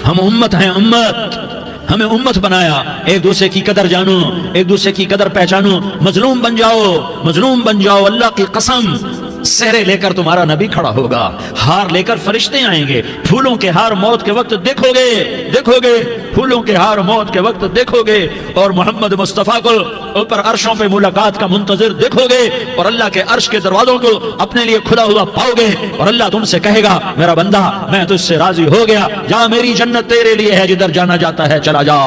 ہم امت ہیں، امت، ہمیں امت بنایا. ایک دوسرے کی قدر جانو، ایک دوسرے کی قدر پہچانو. مظلوم بن جاؤ، مظلوم بن جاؤ. اللہ کی قسم سہرے لے کر تمہارا نبی کھڑا ہوگا، ہار لے کر فرشتے آئیں گے. پھولوں کے ہار موت کے وقت دیکھو گے، دیکھو گے پھولوں کے ہار موت کے وقت دیکھو گے. اور محمد مصطفیٰ کو اوپر عرشوں پہ ملاقات کا منتظر دیکھو گے، اور اللہ کے عرش کے دروازوں کو اپنے لیے کھلا ہوا پاؤ گے. اور اللہ تم سے کہے گا میرا بندہ میں تجھ سے راضی ہو گیا، جا میری جنت تیرے لیے ہے، جدھر جانا جاتا ہے چلا جا.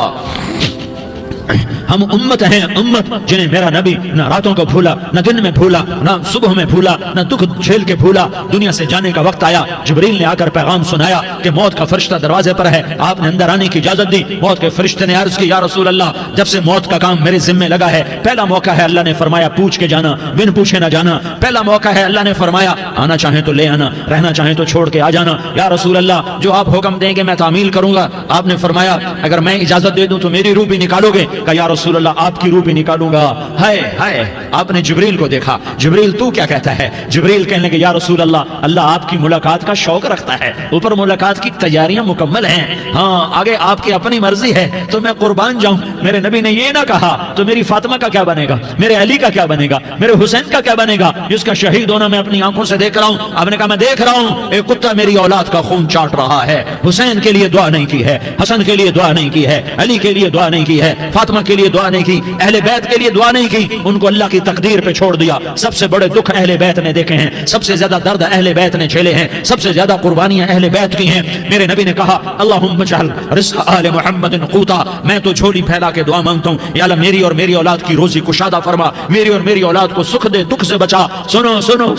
ہم امت ہیں، امت جنہیں میرا نبی نہ راتوں کو بھولا، نہ دن میں بھولا، نہ صبح میں بھولا، نہ دکھ جھیل کے بھولا. دنیا سے جانے کا وقت آیا، جبریل نے آ کر پیغام سنایا کہ موت کا فرشتہ دروازے پر ہے. آپ نے اندر آنے کی اجازت دی. موت کے فرشتے نے عرض کی یا رسول اللہ جب سے موت کا کام میرے ذمہ لگا ہے، پہلا موقع ہے اللہ نے فرمایا پوچھ کے جانا، بن پوچھے نہ جانا. پہلا موقع ہے اللہ نے فرمایا آنا چاہیں تو لے آنا، رہنا چاہیں تو چھوڑ کے آ جانا. یا رسول اللہ جو آپ حکم دیں گے میں تعمیل کروں گا. آپ نے فرمایا اگر میں اجازت دے دوں تو میری روح بھی نکالو گے؟ کہا یا رسول اللہ آپ کی روح بھی نکالوں گا. ہائے ہائے. آپ نے جبریل کو دیکھا، جبریل تو کیا کہتا ہے؟ جبریل کہنے لگے یا رسول اللہ آپ کی ملاقات کا شوق رکھتا ہے، اوپر ملاقات کی تیاریاں مکمل ہیں، ہاں آگے آپ کی اپنی مرضی ہے تو میں قربان جاؤں. میرے نبی نے یہ نہ کہا تو میری فاطمہ کا کیا بنے گا، میرے علی کا کیا بنے گا، میرے حسین کا کیا بنے گا جس کا شہید ہونا میں اپنی آنکھوں سے دیکھ رہا ہوں. آپ نے کہا میں دیکھ رہا ہوں ایک کتا میری اولاد کا خون چاٹ رہا ہے. حسین کے لیے دعا نہیں کی ہے، حسن کے لیے دعا نہیں کی ہے، علی کے لیے دعا نہیں کی ہے، فاطمہ کے لیے دعا نہیں کی، اہل بیت کے لیے دعا نہیں کی. ان کو اللہ کی تقدیر پہ چھوڑ دیا. سب سے بڑے دکھ اہل بیت نے دیکھے ہیں، سب سے زیادہ درد اہل بیت نے جھیلے ہیں، سب سے زیادہ قربانیاں اہل بیت کی ہیں. میرے نبی نے کہا اللہم اجعل رزق آل محمد قوتا. میں تو جھولی پھیلا کے دعا مانگتا ہوں یا اللہ میری اور میری اولاد کی روزی کشادہ فرما، میری اور میری اولاد کو سکھ دے، دکھ سے بچا. سنو سنو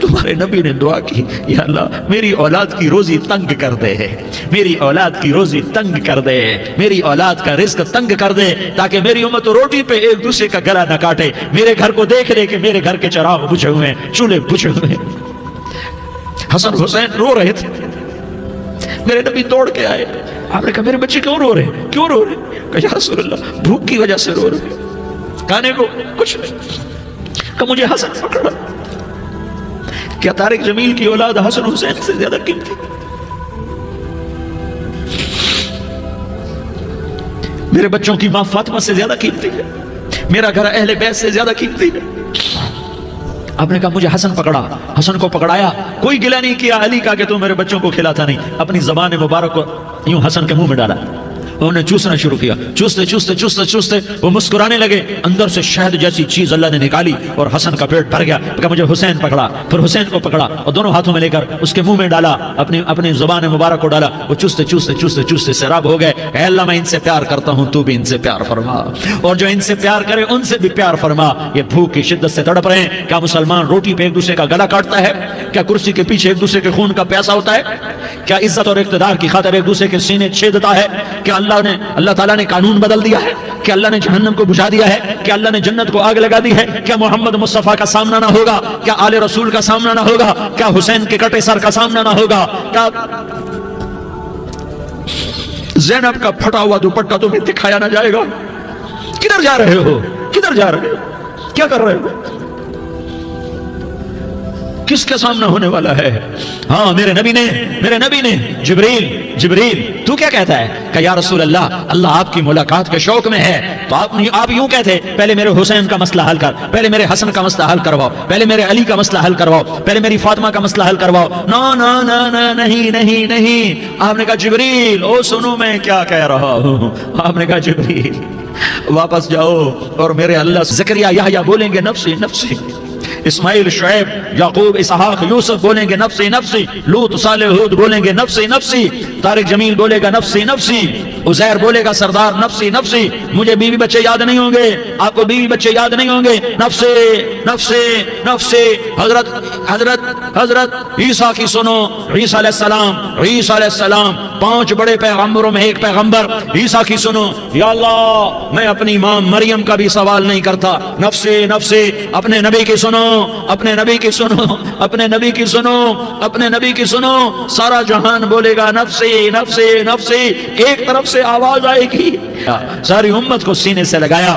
تمہارے نبی نے دعا کی یا اللہ میری اولاد کی روزی تنگ کر دے، میری اولاد کی روزی تنگ کر دے، میری اولاد کا رزق تنگ کر دے تاکہ میری امت روٹی پہ ایک دوسرے کا گلا نہ کاٹے. میرے گھر کو دیکھ لے کہ میرے گھر کے چراغ بجھے ہوئے ہیں، چولہے بجھے ہوئے ہیں. حسن حسین رو رہے تھے. میرے نبی دوڑ کے آئے. آپ نے کہا میرے بچے کیوں رو رہے ہیں، کیوں رو رہے ہیں؟ کہا یا رسول اللہ بھوک کی وجہ سے رو رہے ہیں، کھانے کو کچھ نہیں. کہ مجھے حسن پکڑا. کیا طارق جمیل کی اولاد حسن حسین سے زیادہ قیمتی؟ میرے بچوں کی ماں فاطمہ سے زیادہ قیمتی ہے، میرا گھر اہل بیت سے زیادہ قیمتی ہے. آپ نے کہا مجھے حسن پکڑا. حسن کو پکڑایا، کوئی گلہ نہیں کیا علی کا کہ تو میرے بچوں کو کھلاتا نہیں. اپنی زبان مبارک کو یوں حسن کے منہ میں ڈالا، انہوں نے چوسنا شروع کیا. چوستے چوستے چوستے چوستے وہ مسکرانے لگے. اندر سے شہد جیسی چیز اللہ نے نکالی اور حسن کا پیٹ بھر گیا. کہا مجھے حسین پکڑا. پھر حسین کو پکڑا اور دونوں ہاتھوں میں لے کر اس کے منہ میں ڈالا، اپنی زبان مبارک کو ڈالا. وہ چوستے چوستے چوستے چوستے سیراب ہو گئے. اے اللہ میں ان سے پیار کرتا ہوں، تو بھی ان سے پیار فرما، اور جو ان سے پیار کرے ان سے بھی پیار فرما. یہ بھوک کی شدت سے تڑپ رہے ہیں. کیا مسلمان روٹی پہ ایک دوسرے کا گلا کاٹتا ہے؟ کیا کرسی کے پیچھے ایک دوسرے کے خون کا پیاسا ہوتا ہے؟ کیا عزت اور اقتدار کی خاطر ایک دوسرے کے سینے چھیدتا ہے؟ کیا اللہ تعالیٰ نے قانون بدل دیا ہے؟ کیا اللہ نے جہنم کو بجھا دیا ہے؟ کیا اللہ نے جنت کو آگ لگا دی ہے؟ کیا محمد مصطفیٰ کا سامنا نہ ہوگا؟ کیا آل رسول کا سامنا نہ ہوگا؟ کیا حسین کے کٹے سر کا سامنا نہ ہوگا؟ کیا زینب کا پھٹا ہوا دوپٹہ تمہیں دکھایا نہ جائے گا؟ کدھر جا رہے ہو؟ کدھر جا رہے ہو؟ کیا کر رہے ہو؟ کس کا سامنا ہونے والا ہے؟ ہاں میرے نبی نے جبریل تو کیا کہتا ہے؟ کہ یا رسول اللہ آپ کی ملاقات کے شوق میں ہے تو آپ یوں کہتے پہلے میرے حسین کا مسئلہ حل کر، پہلے میرے حسن کا مسئلہ حل کرواؤ، پہلے میرے علی کا مسئلہ حل کرواؤ، پہلے میری فاطمہ کا مسئلہ حل کرواؤ. نہیں. آپ نے کہا جبریل او سنو میں کیا کہہ رہا ہوں. آپ نے کہا جبریل واپس جاؤ اور میرے اللہ. زکریا یحییٰ بولیں گے نفسی نفسی، اسماعیل شعیب یعقوب اسحاق یوسف بولیں گے نفسی نفسی، لوط صالح ہود بولیں گے نفسی نفسی، طارق جمیل بولے گا نفسی نفسی، عزیر بولے گا سردار نفسی نفسی. مجھے بیوی بچے یاد نہیں ہوں گے، آپ کو بیوی بچے یاد نہیں ہوں گے. نفسی نفسی نفسی. حضرت عیسیٰ کی سنو. عیسیٰ علیہ السلام 5 بڑے پیغمبروں میں ایک پیغمبر. عیسیٰ کی سنو. یا اللہ میں اپنی ماں مریم کا بھی سوال نہیں کرتا. نفسی نفسی. اپنے نبی کی سنو، اپنے نبی کی سنو، اپنے نبی کی سنو، اپنے نبی کی سنو. سارا جہان بولے گا نفسی نفسی نفسی. ایک طرف سے آواز آئے گی، ساری امت کو سینے سے لگایا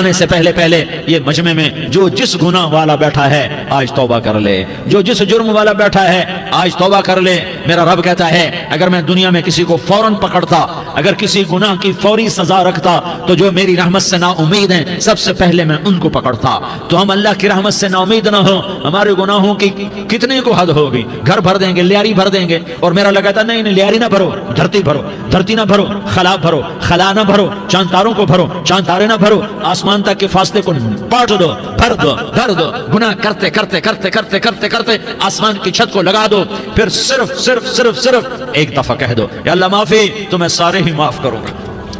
آنے سے پہلے پہلے یہ مجمع میں جو جس گناہ والا بیٹھا ہے آج توبہ کر لے، جو جس جرم والا بیٹھا ہے آج توبہ کر لے۔ میرا رب کہتا ہے اگر میں دنیا میں کسی کو فوراً پکڑتا، اگر کسی گناہ کی فوری سزا رکھتا تو جو میری رحمت سے نا امید ہیں سب سے پہلے میں ان کو پکڑتا۔ تو ہم اللہ کی رحمت سے نا امید نہ ہو، ہمارے گناہوں کی کتنے کو حد ہوگی، گھر بھر دیں گے، لیاری بھر دیں گے، اور میرا اللہ کہتا نہیں لیاری نہ بھرو، دھرتی بھرو، دھرتی نہ بھرو، خلا بھرو، خلا نہ بھرو، چاند تاروں کو بھرو، چاند تارے نہ بھرو، آسمان تک کے فاصلے کو پاٹ دو، بھر دو، بھر دو، گناہ کرتے کرتے کرتے کرتے کرتے کرتے آسمان کی چھت کو لگا دو، پھر صرف صرف صرف صرف ایک دفعہ کہہ دو یا اللہ معافی، تو میں سارے ہی معاف کروں گا،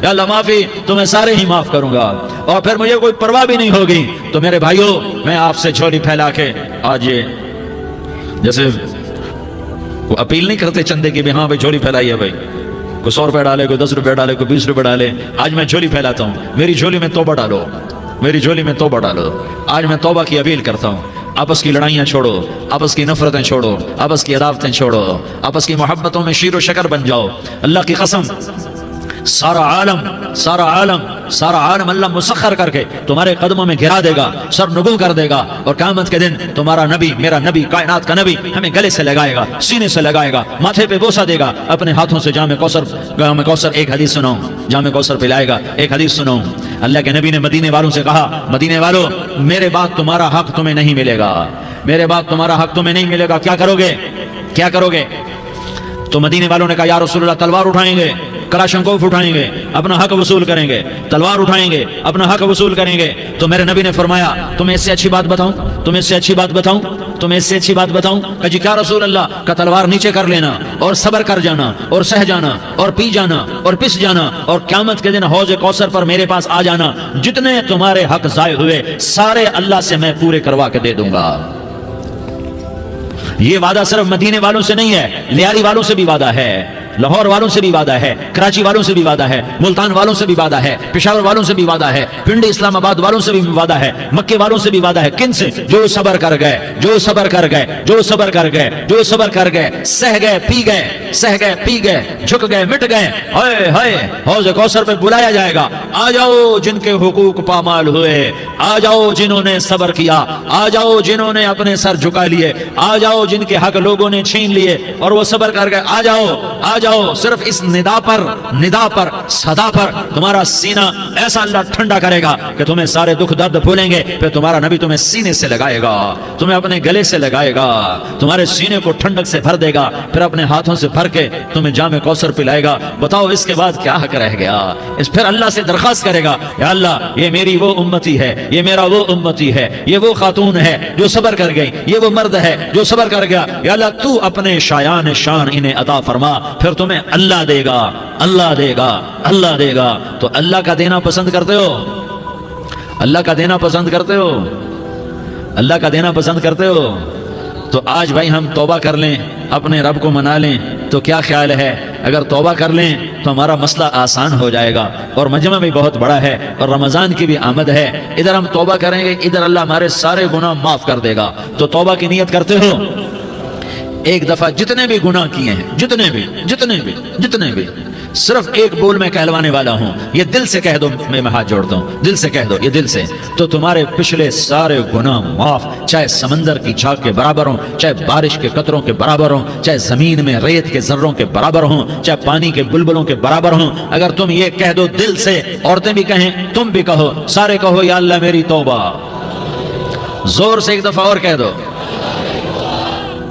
یا اللہ معافی تو میں سارے ہی معاف کروں گا، اور پھر مجھے کوئی پرواہ بھی نہیں ہوگی۔ تو میرے بھائیوں میں آپ سے جھولی پھیلا کے آج یہ جیسے وہ اپیل نہیں کرتے چندے کی بھی ہاں بھائی جھولی پھیلائیے بھائی، کوئی 100 روپے ڈالے، کوئی 10 روپے ڈالے، کوئی 20 روپے ڈالے، آج میں جھولی پھیلاتا ہوں، میری جھولی میں توبہ ڈالو، میری جھولی میں توبہ ڈالو۔ آج میں توبہ کی اپیل کرتا ہوں، آپس کی لڑائیاں چھوڑو، آپس کی نفرتیں چھوڑو، آپس کی عداوتیں چھوڑو، آپس کی محبتوں میں شیر و شکر بن جاؤ۔ اللہ کی قسم سارا عالم اللہ مسخر کر کے تمہارے قدموں میں گرا دے گا، سر نگوں کر دے گا، اور قیامت کے دن تمہارا نبی، میرا نبی، کائنات کا نبی ہمیں گلے سے لگائے گا، سینے سے لگائے گا، ماتھے پہ بوسہ دے گا، اپنے ہاتھوں سے جام کوثر ایک حدیث سناؤں، جام کوثر پلائے گا، ایک حدیث سناؤں۔ اللہ کے نبی نے مدینے والوں سے کہا مدینے والوں میرے بعد تمہارا حق تمہیں نہیں ملے گا، میرے بعد تمہارا حق تمہیں نہیں ملے گا، کیا کرو گے، کیا کرو گے؟ تو مدینے والوں نے کہا یا رسول اللہ تلوار اٹھائیں گے، کلاشنکوف اٹھائیں گے، اپنا حق وصول کریں گے، تلوار اٹھائیں گے، اپنا حق وصول کریں گے۔ تو میرے نبی نے فرمایا تمہیں اس سے اچھی بات بتاؤں، تمہیں اس سے اچھی بات بتاؤں، تمہیں اس سے اچھی بات بتاؤں؟ کہ جی کیا رسول اللہ؟ کا تلوار نیچے کر لینا اور صبر کر جانا اور سہ جانا اور پی جانا اور پس جانا، اور قیامت کے دن حوض کوثر پر میرے پاس آ جانا، جتنے تمہارے حق ضائع ہوئے سارے اللہ سے میں پورے کروا کے دے دوں گا۔ یہ وعدہ صرف مدینے والوں سے نہیں ہے، لیاری والوں سے بھی وعدہ ہے، لاہور والوں سے بھی وعدہ ہے، کراچی والوں سے بھی وعدہ ہے، ملتان والوں سے بھی وعدہ ہے، پشاور والوں سے بھی وعدہ ہے، پنڈی اسلام آباد والوں سے بھی وعدہ ہے، مکے والوں سے بھی وعدہ ہے۔ کن سے؟ جو صبر کر گئے، جو صبر کر گئے، جو صبر کر گئے، جو صبر کر گئے، سہ گئے پی گئے، سہ گئے پی گئے، جھک گئے مٹ گئے، ہائے ہائے حوض کوثر پہ بلایا جائے گا، آ جاؤ جن کے حقوق پامال ہوئے، آ جاؤ جنہوں نے صبر کیا، آ جاؤ جنہوں نے اپنے سر جھکا لیے، آ جاؤ جن کے حق لوگوں نے چھین لیے اور وہ صبر کر گئے، آ جاؤ آ جاؤ۔ صرف اس ندا پر صدا پر تمہارا سینہ ایسا اللہ ٹھنڈا کرے گا کہ تمہیں سارے دکھ درد بھولیں گے، پھر تمہارا نبی تمہیں سینے سے لگائے گا، تمہیں اپنے گلے سے لگائے گا، تمہارے سینے کو ٹھنڈک سے بھر دے گا، پھر اپنے ہاتھوں سے بھر کے تمہیں جام کوثر پلائے گا۔ بتاؤ اس کے بعد کیا حق رہ گیا؟ پھر اللہ سے درخواست کرے گا یا اللہ یہ میری وہ امتی ہے، یہ میرا وہ امتی ہے، یہ وہ خاتون ہے جو صبر کر گئی، یہ وہ مرد ہے جو صبر کر گیا، یا اللہ تو اپنے شایان شان انہیں عطا فرما، پھر تمہیں اللہ دے گا، اللہ دے گا، اللہ دے گا۔ تو اللہ کا دینا پسند کرتے ہو؟ اللہ کا دینا پسند کرتے ہو؟ اللہ کا دینا پسند کرتے ہو؟ تو آج بھائی ہم توبہ کر لیں، اپنے رب کو منا لیں، تو کیا خیال ہے اگر توبہ کر لیں تو ہمارا مسئلہ آسان ہو جائے گا، اور مجمع بھی بہت بڑا ہے اور رمضان کی بھی آمد ہے، ادھر ہم توبہ کریں گے، ادھر اللہ ہمارے سارے گناہ معاف کر دے گا۔ تو توبہ کی نیت کرتے ہو؟ ایک دفعہ جتنے بھی گناہ کیے ہیں، جتنے بھی صرف ایک بول میں کہلوانے والا ہوں، یہ دل سے کہہ دو، میں ہاتھ جوڑتا ہوں، دل سے کہہ دو، یہ دل سے، تو تمہارے پچھلے سارے گناہ معاف، چاہے سمندر کی جھاگ کے برابر ہوں، چاہے بارش کے قطروں کے برابر ہوں، چاہے زمین میں ریت کے ذروں کے برابر ہوں، چاہے پانی کے بلبلوں کے برابر ہوں۔ اگر تم یہ کہہ دو دل سے، عورتیں بھی کہیں، تم بھی کہو، سارے کہو یا اللہ میری توبہ، زور سے ایک دفعہ اور کہہ دو،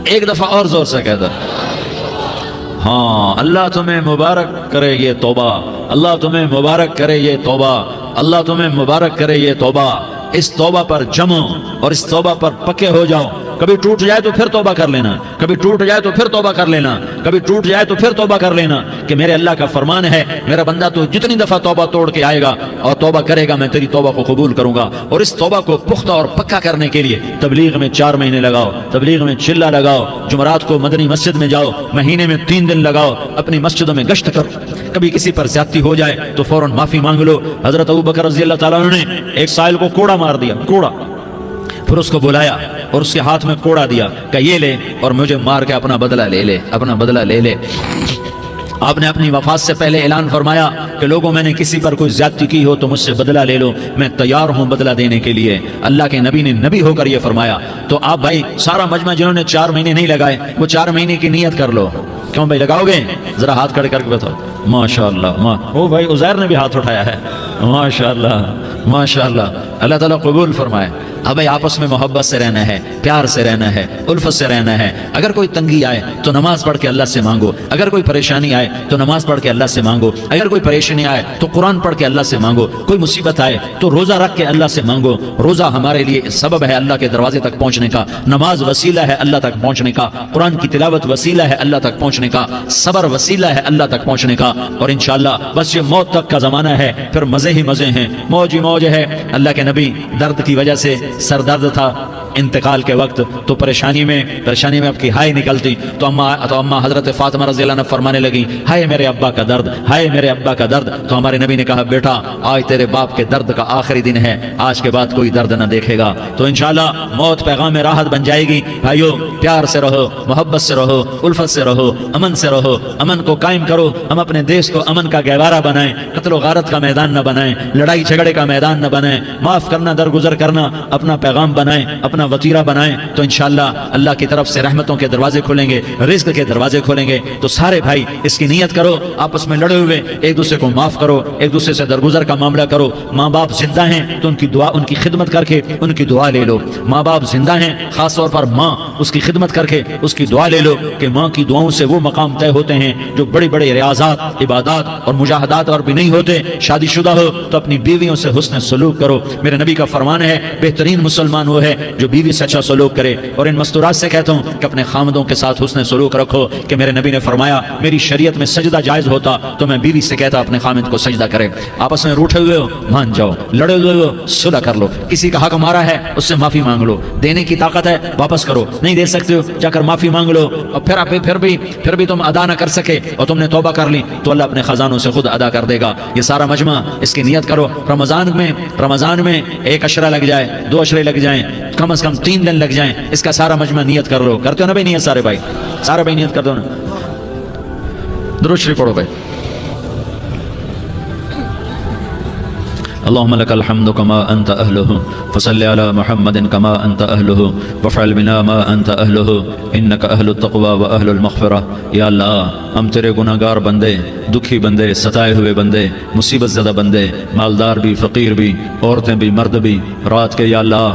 ایک دفعہ اور زور سے کہہ دو، ہاں اللہ تمہیں مبارک کرے یہ توبہ، اللہ تمہیں مبارک کرے یہ توبہ، اللہ تمہیں مبارک کرے یہ توبہ۔ اس توبہ پر جمو اور اس توبہ پر پکے ہو جاؤ۔ کبھی ٹوٹ جائے تو پھر توبہ کر لینا، کبھی ٹوٹ جائے تو پھر توبہ کر لینا، کبھی ٹوٹ جائے تو پھر توبہ کر لینا، کہ میرے اللہ کا فرمان ہے میرا بندہ تو جتنی دفعہ توبہ توڑ کے آئے گا اور توبہ کرے گا میں تیری توبہ کو قبول کروں گا۔ اور اس توبہ کو پختہ اور پکا کرنے کے لیے تبلیغ میں 4 مہینے لگاؤ، تبلیغ میں چلہ لگاؤ، جمعرات کو مدنی مسجد میں جاؤ، مہینے میں 3 دن لگاؤ، اپنی مسجدوں میں گشت کرو، کبھی کسی پر زیادتی ہو جائے تو فوراً معافی مانگ لو۔ حضرت ابوبکر رضی اللہ تعالیٰ عنہ نے ایک سائل کو کوڑا مار دیا، کوڑا، پھر اس کو بلایا اور اس کے ہاتھ میں کوڑا دیا کہ یہ لے اور مجھے مار کے اپنا بدلہ لے لے، اپنا بدلہ لے لے۔ آپ نے اپنی وفات سے پہلے اعلان فرمایا کہ لوگوں میں نے کسی پر کوئی زیادتی کی ہو تو مجھ سے بدلہ لے لو، میں تیار ہوں بدلہ دینے کے لیے۔ اللہ کے نبی نے نبی ہو کر یہ فرمایا۔ تو آپ بھائی سارا مجمع جنہوں نے 4 مہینے نہیں لگائے وہ 4 مہینے کی نیت کر لو۔ کیوں بھائی لگاؤ گے؟ ذرا ہاتھ کھڑے کر کے بتاؤ۔ ماشاءاللہ، وہ بھائی عزیر نے بھی ہاتھ اٹھایا ہے، ماشاءاللہ ماشاءاللہ، اللہ تعالیٰ قبول فرمائے۔ اب بھائی آپس میں محبت سے رہنا ہے، پیار سے رہنا ہے، الفت سے رہنا ہے۔ اگر کوئی تنگی آئے تو نماز پڑھ کے اللہ سے مانگو، اگر کوئی پریشانی آئے تو نماز پڑھ کے اللہ سے مانگو، اگر کوئی پریشانی آئے تو قرآن پڑھ کے اللہ سے مانگو، کوئی مصیبت آئے تو روزہ رکھ کے اللہ سے مانگو۔ روزہ ہمارے لیے سبب ہے اللہ کے دروازے تک پہنچنے کا، نماز وسیلہ ہے اللہ تک پہنچنے کا، قرآن کی تلاوت وسیلہ ہے اللہ تک پہنچنے کا، صبر وسیلہ ہے اللہ تک پہنچنے کا۔ اور انشاءاللہ بس یہ موت تک کا زمانہ ہے، پھر مزے ہی مزے ہیں، موج ہی موج ہے۔ اللہ کے نبی درد کی وجہ سے سر درد تھا انتقال کے وقت، تو پریشانی میں اب کی ہائے نکلتی تو اما حضرت فاطمہ رضی اللہ عنہ فرمانے لگی، ہائے میرے ابا کا درد، ہائے میرے ابا کا درد۔ تو ہمارے نبی نے کہا، بیٹا آج تیرے باپ کے درد کا آخری دن ہے، آج کے بعد کوئی درد نہ دیکھے گا۔ تو انشاءاللہ موت پیغام راحت بن جائے گی۔ بھائیو پیار سے رہو، محبت سے رہو، الفت سے رہو، امن سے رہو، امن کو قائم کرو۔ ہم اپنے دیش کو امن کا گہوارہ بنائیں، قتل و غارت کا میدان نہ بنائیں، لڑائی جھگڑے کا میدان نہ بنائیں، معاف کرنا درگزر کرنا اپنا پیغام بنائیں، اپنا وتیرہ بنائیں۔ تو انشاءاللہ اللہ کی طرف سے رحمتوں کے دروازے کھولیں گے، رزق کے دروازے کھولیں گے۔ تو سارے بھائی اس کی نیت کرو، آپس میں لڑے ہوئے ایک دوسرے کو معاف کرو، ایک دوسرے سے درگزر کا معاملہ کرو۔ ماں باپ زندہ ہیں تو ان کی دعا، ان کی خدمت کر کے ان کی دعا لے لو۔ ماں باپ زندہ ہیں، خاص طور پر ماں، اس کی خدمت کر کے اس کی دعا لے لو کہ ماں کی دعاؤں سے وہ مقام طے ہوتے ہیں جو بڑے بڑے ریاضات، عبادات اور مجاہدات اور بھی نہیں ہوتے۔ شادی شدہ ہو تو اپنی بیویوں سے حسن سلوک کرو۔ میرے نبی کا فرمان ہے، بہترین مسلمان وہ ہے جو بیوی سے اچھا سلوک کرے۔ اور ان مستورات سے کہتا ہوں کہ اپنے خامدوں کے ساتھ حسن سلوک رکھو، کہ میرے نبی نے فرمایا میری شریعت میں سجدہ جائز ہوتا تو میں بیوی سے کہتا اپنے خامد کو سجدہ کرے۔ آپس میں روٹھے ہوئے ہو مان جاؤ، لڑے ہوئے ہو صلح کر لو، کسی کا حق مارا ہے اس سے معافی مانگ لو، دینے کی طاقت ہے واپس کرو، نہیں دے سکتے ہو جا کر معافی مانگ لو۔ اور پھر بھی تم ادا نہ کر سکے اور تم نے توبہ کر لی تو اللہ اپنے خزانوں سے خود ادا کر دے گا۔ یہ سارا مجمع اس کی نیت کرو۔ رمضان میں 1 عشرہ لگ جائے، 2 عشرے لگ جائیں، کم از کم 3 دن لگ جائیں، اس کا سارا مجمع نیت کر لو۔ کرتے ہو نا بھائی نیت؟ سارے بھائی نیت کر دو نا، درود شریف پڑھو بھائی۔ اللهم لك الحمد كما أنت أهله فصل على محمد كما أنت أهله وفعل بنا ما أنت أهله إنك أهل التقوى وأهل المغفرة۔ یا اللہ ہم تیرے گناہگار بندے، دکھی بندے، ستائے ہوئے بندے، مصیبت زدہ بندے، مالدار بھی، فقیر بھی، عورتیں بھی، مرد بھی، رات کے یا اللہ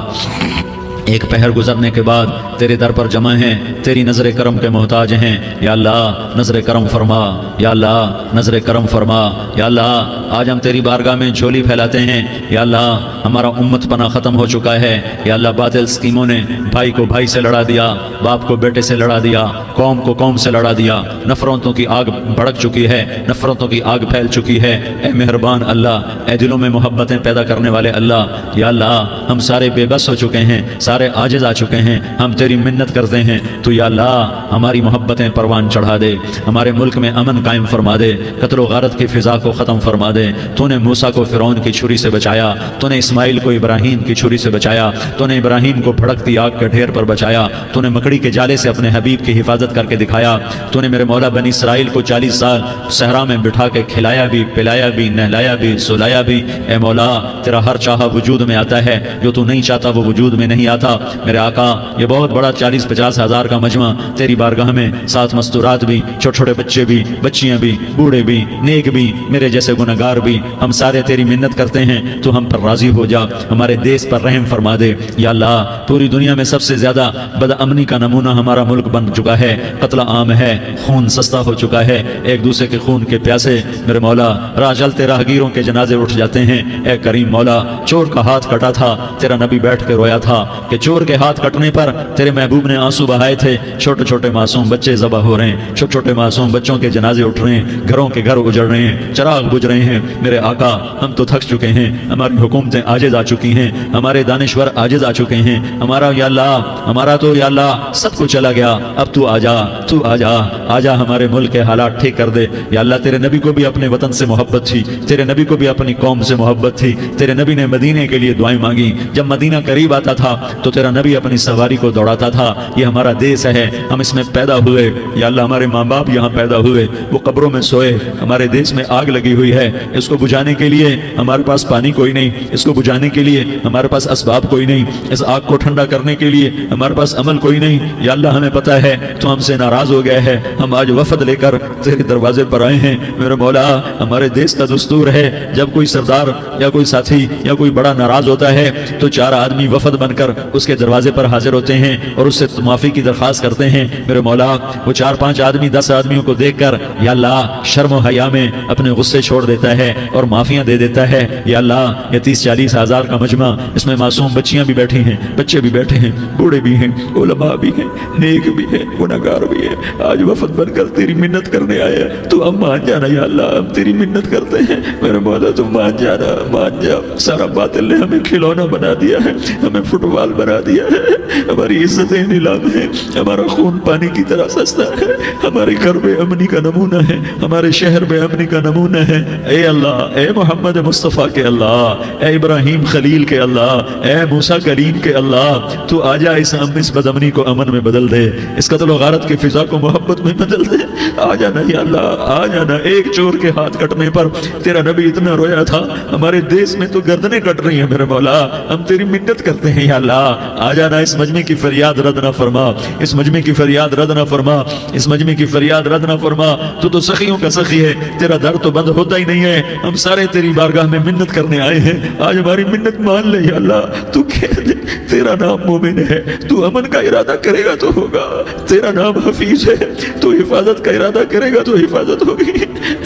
ایک پہر گزرنے کے بعد تیرے در پر جمع ہیں، تیری نظر کرم کے محتاج ہیں۔ یا اللہ نظر کرم فرما، یا اللہ نظر کرم فرما۔ یا اللہ آج ہم تیری بارگاہ میں جھولی پھیلاتے ہیں۔ یا اللہ ہمارا امت پناہ ختم ہو چکا ہے۔ یا اللہ باطل اسکیموں نے بھائی کو بھائی سے لڑا دیا، باپ کو بیٹے سے لڑا دیا، قوم کو قوم سے لڑا دیا، نفرتوں کی آگ بھڑک چکی ہے، نفرتوں کی آگ پھیل چکی ہے۔ اے مہربان اللہ، اے دلوں میں محبتیں پیدا کرنے والے اللہ، یا اللہ ہم سارے بے بس ہو چکے ہیں، سارے عاجز آ چکے ہیں، ہم تیری منت کرتے ہیں تو یا اللہ ہماری محبتیں پروان چڑھا دے، ہمارے ملک میں امن قائم فرما دے، قتل و غارت کی فضا کو ختم فرما دے۔ تو نے موسیٰ کو فرعون کی چھری سے بچایا، تو نے اسماعیل کو ابراہیم کی چھری سے بچایا، تو نے ابراہیم کو بھڑکتی آگ کے ڈھیر پر بچایا، تو نے مکڑی کے جالے سے اپنے حبیب کی حفاظت کر کے دکھایا، تو نے میرے مولا بنی اسرائیل کو 40 سال صحرا میں بٹھا کے کھلایا بھی، پلایا بھی، نہلایا بھی، سلایا بھی۔ اے مولا تیرا ہر چاہا وجود میں آتا ہے، جو تو نہیں چاہتا وہ وجود میں نہیں آتا۔ میرے آقا یہ بہت بڑا 40-50 ہزار کا مجمع تیری بارگاہ میں، ساتھ مستورات بھی، چھوٹے چھوٹے بچے بھی، بچیاں بھی، بوڑھے بھی، نیک بھی، میرے جیسے گنہگار بھی، ہم سارے تیری منت کرتے ہیں تو ہم پر راضی ہو جا، ہمارے دیس پر رحم فرما دے۔ یا اللہ پوری دنیا میں سب سے زیادہ بد امنی کا نمونہ ہمارا ملک بن چکا ہے، قتل عام ہے، خون سستا ہو چکا ہے، ایک دوسرے کے خون کے پیاسے میرے مولا راہ چلتے راہگیروں کے جنازے اٹھ جاتے ہیں۔ اے کریم مولا چور کا ہاتھ کٹا تھا، تیرا نبی بیٹھ کے رویا تھا کہ چور کے ہاتھ کٹنے پر تیرے محبوب نے آنسو بہائے تھے، چھوٹے چھوٹے معصوم بچے ذبح ہو رہے ہیں، چھوٹے چھوٹے معصوم بچوں کے جنازے اٹھ رہے ہیں، گھروں کے گھر اجڑ رہے ہیں، چراغ بجھ رہے ہیں۔ میرے آقا ہم تو تھک چکے ہیں، ہماری حکومتیں عاجز آ چکی ہیں، ہمارے دانشور عاجز آ چکے ہیں، ہمارا یا اللہ ہمارا تو یا اللہ سب کچھ چلا گیا، اب تو آجا، تو آجا، آجا ہمارے ملک کے حالات ٹھیک کر دے۔ یا اللہ تیرے نبی کو بھی اپنے وطن سے محبت تھی، تیرے نبی کو بھی اپنی قوم سے محبت تھی، تیرے نبی نے مدینے کے لیے دعائیں مانگی، جب مدینہ قریب آتا تھا تو تیرا نبی اپنی سواری کو دوڑاتا تھا. یہ ہمارا دیس ہے, ہم اس میں پیدا ہوئے. یا اللہ ہمارے ماں باپ یہاں پیدا ہوئے, وہ قبروں میں سوئے. ہمارے دیس میں آگ لگی ہوئی ہے, اس کو بجھانے کے لیے ہمارے پاس پانی کوئی نہیں, اس کو بجھانے کے لیے ہمارے پاس اسباب کوئی نہیں, اس آگ کو ٹھنڈا کرنے کے لیے ہمارے پاس عمل کوئی نہیں. یا اللہ ہمیں پتہ ہے تو ہم سے ناراض ہو گئے ہے, ہم آج وفد لے کر تیرے دروازے پر آئے ہیں. میرے مولا ہمارے دیس کا دستور ہے, جب کوئی سردار یا کوئی ساتھی یا کوئی بڑا ناراض ہوتا ہے تو 4 آدمی وفد بن کر اس کے دروازے پر حاضر ہوتے ہیں اور اس سے معافی کی درخواست کرتے ہیں. میرے مولا وہ 4-5 آدمی 10 آدمیوں کو دیکھ کر یا اللہ شرم و حیا میں اپنے غصے چھوڑ دیتا ہے اور معافیاں دے دیتا ہے. یا اللہ یہ 30-40 ہزار کا مجمع, اس میں معصوم بچیاں بھی بیٹھی ہیں, بچے بھی بیٹھے ہیں, بوڑھے بھی ہیں, علماء بھی ہیں, نیک بھی ہیں, گنہگار بھی ہیں. آج وفد بن کر تیری منت کرنے آئے ہیں, تو ہم مان جانا یا اللہ, ہم تیری منت کرتے ہیں. میرے مولا تم مان جانا, مان جا. سارا باطل نے ہمیں کھلونا بنا دیا ہے, ہمیں فٹ بال بنا دیا ہے, ہماری عزتیں نیلام ہیں, ہمارا خون پانی کی طرح سستا ہے, ہمارے گھر بے امنی کا نمونہ ہے, ہمارے شہر بے امنی کا نمونہ ہے. اے اللہ, اے محمد مصطفیٰ کے اللہ, اے ابراہیم خلیل کے اللہ, اے موسیٰ کلیم کے اللہ, تو آجا اس بد امنی کو امن میں بدل دے, اس قتل و غارت کی فضا کو محبت میں بدل دے. آ جانا یا اللہ, آ جانا. ایک چور کے ہاتھ کٹنے پر تیرا نبی اتنا رویا تھا, ہمارے دیس میں تو گردنیں کٹ رہی ہیں. میرے مولا ہم تیری منت کرتے ہیں یا اللہ, آ جانا. اس مجمع کی فریاد رد نہ فرما, اس مجمع کی فریاد رد نہ فرما, اس مجمع کی فریاد رد نہ فرما. تو سخیوں کا سخی ہے, تیرا در تو بند ہوتا ہی نہیں ہے. ہم سارے تیری بارگاہ میں منت کرنے آئے ہیں, آج ہماری منت مان لے یا اللہ. تو کہہ دے تیرا نام مومن ہے, تو امن کا ارادہ کرے گا تو ہوگا. تیرا نام حفیظ ہے, تو حفاظت کا ارادہ کرے گا تو حفاظت ہوگی.